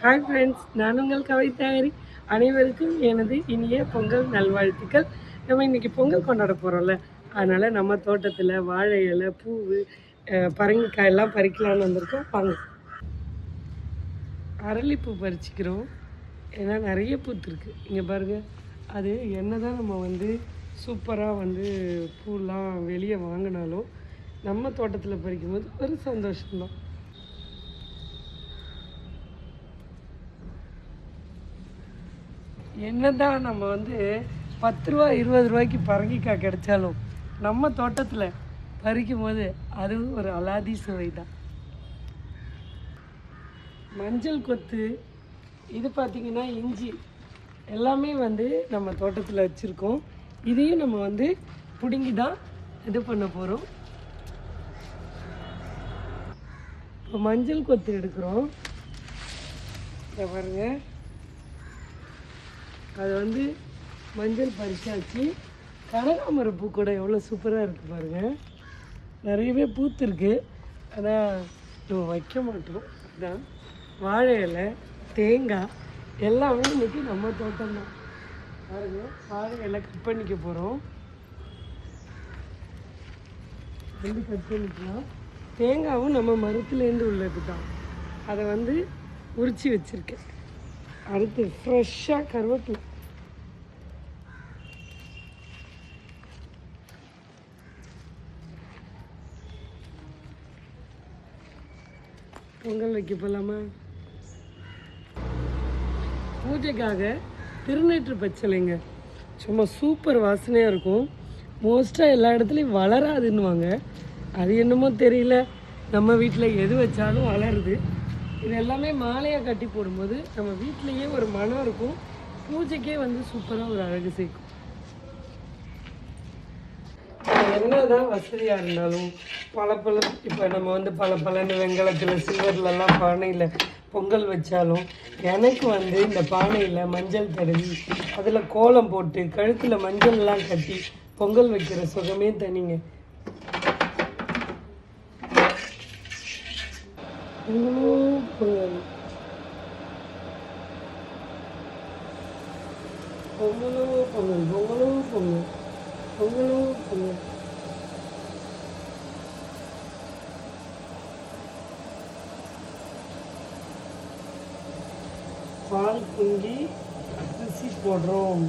Hi friends, நான் உங்கள் கவிதாரி. அனைவருக்கும் எனது இனிய பொங்கல் நல்வாழ்த்துக்கள். நம்ம இன்றைக்கி பொங்கல் கொண்டாட போகிறோம்ல, அதனால் நம்ம தோட்டத்தில் வாழை இலை, பூவு, பரங்கிக்காய் எல்லாம் பறிக்கலான்னு வந்திருக்கோம். வாங்க. அரளிப்பூ பறிச்சிக்கிறோம். ஏன்னா நிறைய பூத்துருக்கு. இங்கே பாருங்கள், அது என்ன தான் நம்ம சூப்பராக பூலாம் வெளியே வாங்கினாலும் நம்ம தோட்டத்தில் பறிக்கும்போது ஒரு சந்தோஷம்தான். என்ன தான் நம்ம 10 ரூபா 20 ரூபாய்க்கு பரங்கிக்காய் கிடைச்சாலும் நம்ம தோட்டத்தில் பறிக்கும் போது அதுவும் ஒரு அலாதி சுவை தான். மஞ்சள் கொத்து, இது பார்த்திங்கன்னா இஞ்சி எல்லாமே நம்ம தோட்டத்தில் வச்சுருக்கோம். இதையும் நம்ம பிடுங்கி தான் இது பண்ண போகிறோம். இப்போ மஞ்சள் கொத்து எடுக்கிறோம். இதை பாருங்கள், அது மஞ்சள் பறிச்சாச்சு. கனகாமரம் பூ கூட எவ்வளோ சூப்பராக இருக்குது பாருங்கள். நிறையவே பூத்துருக்கு, ஆனால் நம்ம வைக்க மாட்டோம். அதுதான் வாழை இலை, தேங்காய் எல்லாமே இன்றைக்கி நம்ம தோட்டம் தான். பாருங்கள், வாழை இலை கட் பண்ணிக்க போகிறோம். கட் பண்ணிக்கலாம். தேங்காயும் நம்ம மரத்துலேருந்து உள்ளது தான். அதை உரித்து வச்சுருக்கேன். அடுத்து ஃப்ரெஷ்ஷாக கருவேப்பிலை. பொங்கல் வைக்க போகலாமா? பூஜைக்காக திருநீற்று பச்சளைங்க, சும்மா சூப்பர் வாசனையாக இருக்கும். மோஸ்ட்டாக எல்லா இடத்துலையும் வளராதுன்னுவாங்க. அது என்னமோ தெரியல, நம்ம வீட்டில் எது வச்சாலும் வளருது. இது எல்லாமே மாலையாக கட்டி போடும்போது நம்ம வீட்டிலையே ஒரு மனம் இருக்கும். பூஜைக்கே சூப்பராக ஒரு அழகு சேர்க்கும். என்ன தான் வசதியாக இருந்தாலும் பழப்பழம், இப்போ நம்ம பழப்பழன்னு வெங்கலத்தில் சில்வர்லலாம் பானையில் பொங்கல் வச்சாலும் எனக்கு இந்த பானையில் மஞ்சள் தடவி அதில் கோலம் போட்டு கழுத்தில் மஞ்சள்லாம் கட்டி பொங்கல் வைக்கிற சுகமே தனிங்க. பொங்கலும் பொங்கல், பொங்கலும் பொங்கல், பொங்கலும் பொங்கல், பொங்கலும் பொங்கல். பால் பொங்கி அரிசி போடுறோம்.